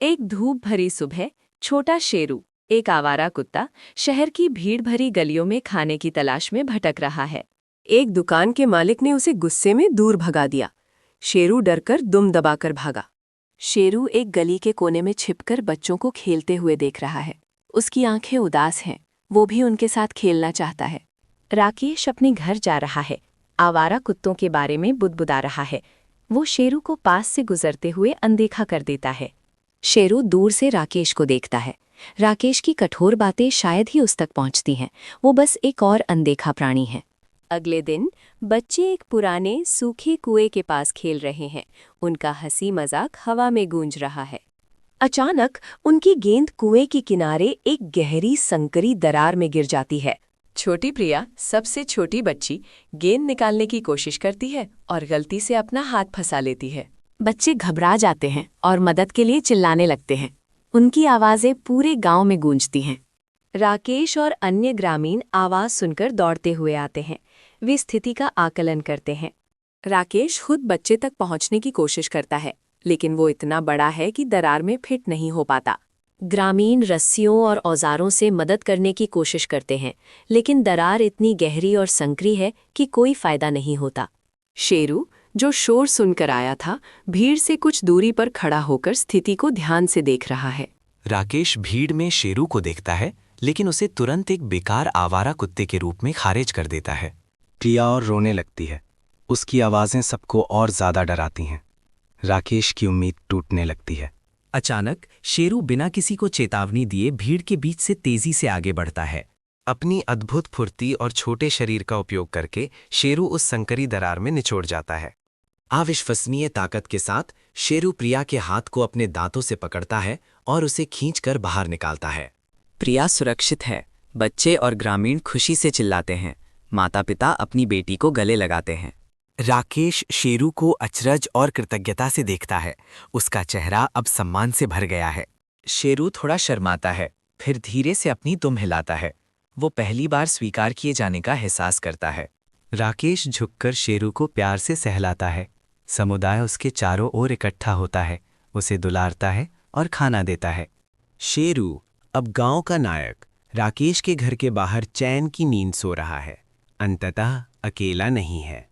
एक धूप भरी सुबह छोटा शेरू, एक आवारा कुत्ता, शहर की भीड़ भरी गलियों में खाने की तलाश में भटक रहा है। एक दुकान के मालिक ने उसे गुस्से में दूर भगा दिया। शेरू डरकर दुम दबाकर भागा। शेरू एक गली के कोने में छिपकर बच्चों को खेलते हुए देख रहा है। उसकी आंखें उदास हैं, वो भी उनके साथ खेलना चाहता है। राकेश अपने घर जा रहा है, आवारा कुत्तों के बारे में बुदबुदा रहा है। वो शेरू को पास से गुजरते हुए अनदेखा कर देता है। शेरू दूर से राकेश को देखता है। राकेश की कठोर बातें शायद ही उस तक पहुंचती हैं। वो बस एक और अनदेखा प्राणी है। अगले दिन बच्चे एक पुराने सूखे कुएं के पास खेल रहे हैं। उनका हंसी मजाक हवा में गूंज रहा है। अचानक उनकी गेंद कुएं के किनारे एक गहरी संकरी दरार में गिर जाती है। छोटी प्रिया, सबसे छोटी बच्ची, गेंद निकालने की कोशिश करती है और गलती से अपना हाथ फंसा लेती है। बच्चे घबरा जाते हैं और मदद के लिए चिल्लाने लगते हैं। उनकी आवाज़ें पूरे गांव में गूंजती हैं। राकेश और अन्य ग्रामीण आवाज़ सुनकर दौड़ते हुए आते हैं। वे स्थिति का आकलन करते हैं। राकेश खुद बच्चे तक पहुंचने की कोशिश करता है, लेकिन वो इतना बड़ा है कि दरार में फिट नहीं हो पाता। ग्रामीण रस्सियों और औजारों से मदद करने की कोशिश करते हैं, लेकिन दरार इतनी गहरी और संकरी है कि कोई फायदा नहीं होता। शेरू, जो शोर सुनकर आया था, भीड़ से कुछ दूरी पर खड़ा होकर स्थिति को ध्यान से देख रहा है। राकेश भीड़ में शेरू को देखता है, लेकिन उसे तुरंत एक बेकार आवारा कुत्ते के रूप में खारिज कर देता है। प्रिया और रोने लगती है। उसकी आवाज़ें सबको और ज़्यादा डराती हैं। राकेश की उम्मीद टूटने लगती है। अचानक शेरू बिना किसी को चेतावनी दिए भीड़ के बीच से तेजी से आगे बढ़ता है। अपनी अद्भुत फुर्ती और छोटे शरीर का उपयोग करके शेरू उस संकरी दरार में निचोड़ जाता है। अविश्वसनीय ताकत के साथ शेरू प्रिया के हाथ को अपने दांतों से पकड़ता है और उसे खींचकर बाहर निकालता है। प्रिया सुरक्षित है। बच्चे और ग्रामीण खुशी से चिल्लाते हैं। माता पिता अपनी बेटी को गले लगाते हैं। राकेश शेरू को अचरज और कृतज्ञता से देखता है। उसका चेहरा अब सम्मान से भर गया है। शेरू थोड़ा शर्माता है, फिर धीरे से अपनी दुम हिलाता है। वो पहली बार स्वीकार किए जाने का एहसास करता है। राकेश झुककर शेरू को प्यार से सहलाता है। समुदाय उसके चारों ओर इकट्ठा होता है, उसे दुलारता है और खाना देता है। शेरू, अब गांव का नायक, राकेश के घर के बाहर चैन की नींद सो रहा है। अंततः अकेला नहीं है।